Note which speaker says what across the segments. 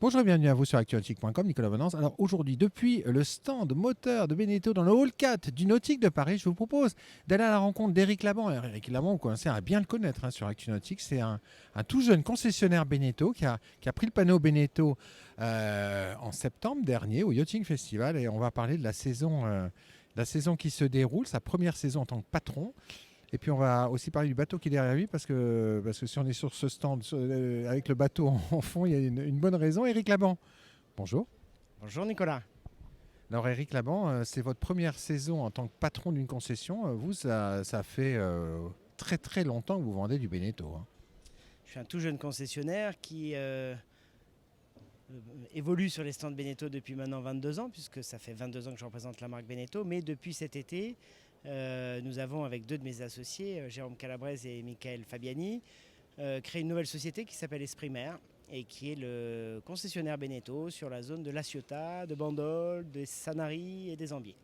Speaker 1: Bonjour et bienvenue à vous sur actualnautique.com, Nicolas Venance. Alors aujourd'hui, depuis le stand moteur de Beneteau dans le hall 4 du Nautique de Paris, je vous propose d'aller à la rencontre d'Éric Laban. Alors, Éric Laban, vous commencez à bien le connaître sur ActuNautique. C'est un tout jeune concessionnaire Beneteau qui a pris le panneau Beneteau en septembre dernier au Yachting Festival. Et on va parler de la saison qui se déroule, sa première saison en tant que patron. Et puis on va aussi parler du bateau qui est derrière lui parce que si on est sur ce stand avec le bateau en fond, il y a une bonne raison. Éric Laban, bonjour.
Speaker 2: Bonjour Nicolas.
Speaker 1: Alors Éric Laban, c'est votre première saison en tant que patron d'une concession. Vous, ça fait très très longtemps que vous vendez du Beneteau.
Speaker 2: Je suis un tout jeune concessionnaire qui évolue sur les stands Beneteau depuis maintenant 22 ans, puisque ça fait 22 ans que je représente la marque Beneteau. Mais depuis cet été, nous avons, avec deux de mes associés, Jérôme Calabrese et Michael Fabiani, créé une nouvelle société qui s'appelle Esprimer et qui est le concessionnaire Beneteau sur la zone de La Ciotat, de Bandol, des Sanary et des Ambiers.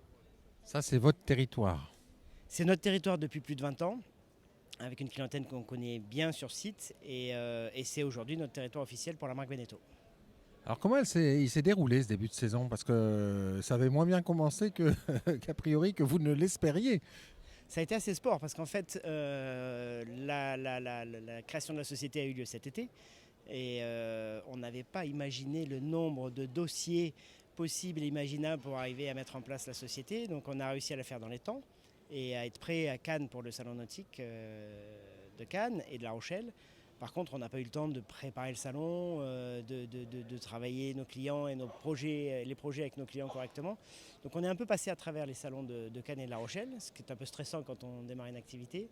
Speaker 1: Ça, c'est votre territoire.
Speaker 2: C'est notre territoire depuis plus de 20 ans, avec une clientèle qu'on connaît bien sur site, et c'est aujourd'hui notre territoire officiel pour la marque Beneteau.
Speaker 1: Alors comment il s'est déroulé ce début de saison? Parce que ça avait moins bien commencé qu'a priori que vous ne l'espériez.
Speaker 2: Ça a été assez sport parce qu'en fait, la création de la société a eu lieu cet été et on n'avait pas imaginé le nombre de dossiers possibles et imaginables pour arriver à mettre en place la société. Donc on a réussi à la faire dans les temps et à être prêt à Cannes pour le salon nautique de Cannes et de La Rochelle. Par contre, on n'a pas eu le temps de préparer le salon, de travailler nos clients et les projets avec nos clients correctement. Donc on est un peu passé à travers les salons de Cannes et de La Rochelle, ce qui est un peu stressant quand on démarre une activité.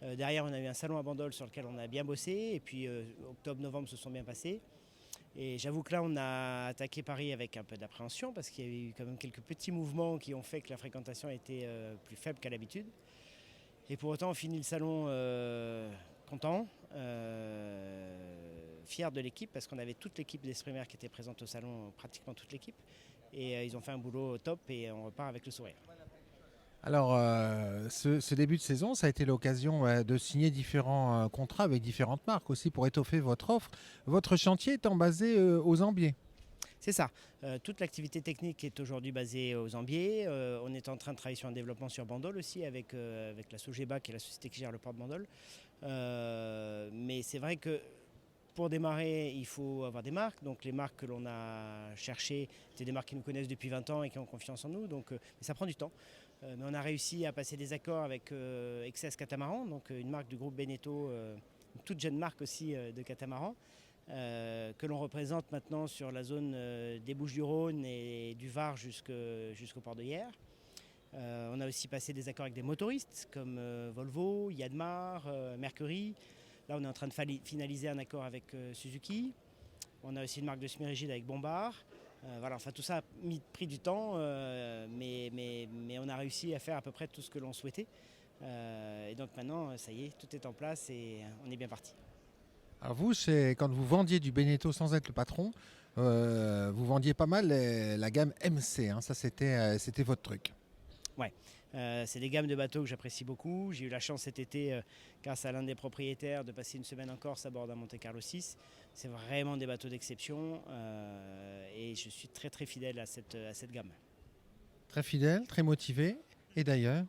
Speaker 2: Derrière, on a eu un salon à Bandol sur lequel on a bien bossé, et puis octobre-novembre se sont bien passés. Et j'avoue que là, on a attaqué Paris avec un peu d'appréhension, parce qu'il y a eu quand même quelques petits mouvements qui ont fait que la fréquentation était plus faible qu'à l'habitude. Et pour autant, on finit le salon content, fier de l'équipe, parce qu'on avait toute l'équipe d'Esprimer qui était présente au salon, pratiquement toute l'équipe. Et ils ont fait un boulot top et on repart avec le sourire.
Speaker 1: Alors, ce début de saison, ça a été l'occasion de signer différents contrats avec différentes marques aussi pour étoffer votre offre. Votre chantier étant basé aux Ambiers.
Speaker 2: C'est ça. Toute l'activité technique est aujourd'hui basée aux Ambiers. On est en train de travailler sur un développement sur Bandol aussi avec la Sogeba, qui est la société qui gère le port de Bandol. Mais c'est vrai que pour démarrer, il faut avoir des marques. Donc les marques que l'on a cherchées, c'est des marques qui nous connaissent depuis 20 ans et qui ont confiance en nous. Donc, mais ça prend du temps. Mais on a réussi à passer des accords avec XS Catamaran, donc une marque du groupe Beneteau, une toute jeune marque aussi de catamaran, que l'on représente maintenant sur la zone des Bouches-du-Rhône et du Var jusqu'au port de Hyères. On a aussi passé des accords avec des motoristes comme Volvo, Yanmar, Mercury. Là, on est en train de finaliser un accord avec Suzuki. On a aussi une marque de semi-rigide avec Bombard. Voilà, enfin, tout ça a pris du temps, mais on a réussi à faire à peu près tout ce que l'on souhaitait. Et donc maintenant, ça y est, tout est en place et on est bien parti.
Speaker 1: Alors vous, c'est quand vous vendiez du Beneteau sans être le patron, vous vendiez pas mal la gamme MC. Ça, c'était votre truc.
Speaker 2: Ouais, c'est des gammes de bateaux que j'apprécie beaucoup. J'ai eu la chance cet été, grâce à l'un des propriétaires, de passer une semaine en Corse à bord d'un Monte Carlo 6. C'est vraiment des bateaux d'exception et je suis très très fidèle à cette gamme.
Speaker 1: Très fidèle, très motivé. Et d'ailleurs,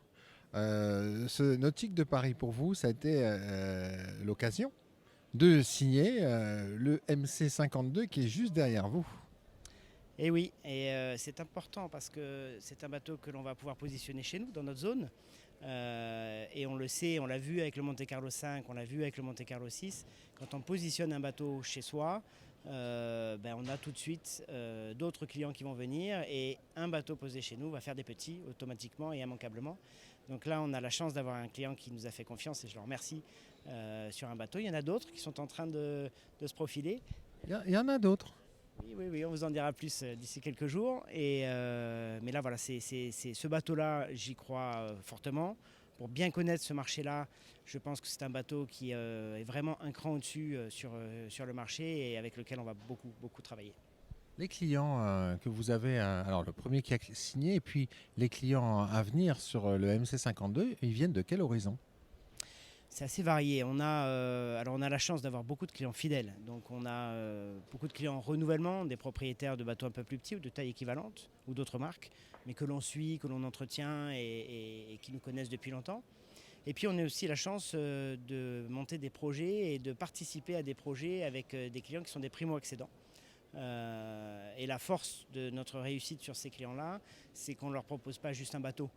Speaker 1: ce Nautique de Paris pour vous, ça a été l'occasion de signer le MC52 qui est juste derrière vous.
Speaker 2: Et oui, et c'est important parce que c'est un bateau que l'on va pouvoir positionner chez nous, dans notre zone. Et on le sait, on l'a vu avec le Monte Carlo 5, on l'a vu avec le Monte Carlo 6. Quand on positionne un bateau chez soi, on a tout de suite d'autres clients qui vont venir. Et un bateau posé chez nous va faire des petits automatiquement et immanquablement. Donc là, on a la chance d'avoir un client qui nous a fait confiance et je le remercie sur un bateau. Il y en a d'autres qui sont en train de se profiler.
Speaker 1: Il y en a d'autres.
Speaker 2: Oui, on vous en dira plus d'ici quelques jours. Mais là, voilà, c'est ce bateau-là, j'y crois fortement. Pour bien connaître ce marché-là, je pense que c'est un bateau qui est vraiment un cran au-dessus sur le marché et avec lequel on va beaucoup, beaucoup travailler.
Speaker 1: Les clients que vous avez, alors le premier qui a signé et puis les clients à venir sur le MC52, ils viennent de quel horizon?
Speaker 2: C'est assez varié. Alors on a la chance d'avoir beaucoup de clients fidèles. Donc on a beaucoup de clients en renouvellement, des propriétaires de bateaux un peu plus petits ou de taille équivalente ou d'autres marques, mais que l'on suit, que l'on entretient et qui nous connaissent depuis longtemps. Et puis on a aussi la chance de monter des projets et de participer à des projets avec des clients qui sont des primo-accédants. Et la force de notre réussite sur ces clients-là, c'est qu'on ne leur propose pas juste un bateau.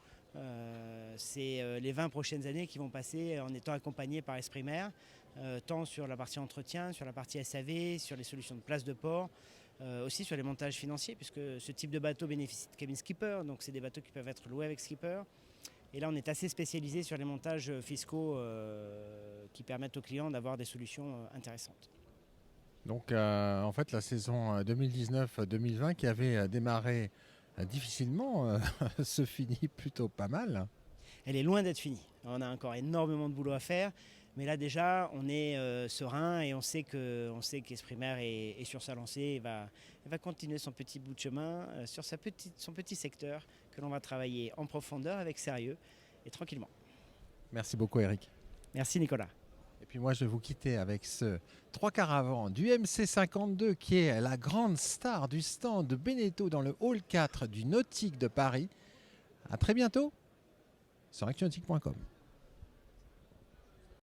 Speaker 2: C'est les 20 prochaines années qui vont passer en étant accompagnés par Esprit Mer, tant sur la partie entretien, sur la partie SAV, sur les solutions de place de port, aussi sur les montages financiers, puisque ce type de bateau bénéficie de cabin skipper, donc c'est des bateaux qui peuvent être loués avec skipper. Et là, on est assez spécialisé sur les montages fiscaux qui permettent aux clients d'avoir des solutions intéressantes.
Speaker 1: Donc en fait la saison 2019-2020 qui avait démarré difficilement se finit plutôt pas mal.
Speaker 2: Elle est loin d'être finie. On a encore énormément de boulot à faire, mais là déjà on est serein et on sait qu'Esprit Mer est sur sa lancée et va continuer son petit bout de chemin sur son petit secteur que l'on va travailler en profondeur avec sérieux et tranquillement.
Speaker 1: Merci beaucoup Eric.
Speaker 2: Merci Nicolas.
Speaker 1: Et puis moi je vais vous quitter avec ce 3/4 avant du MC52 qui est la grande star du stand de Beneteau dans le hall 4 du Nautique de Paris. À très bientôt sur actionautique.com.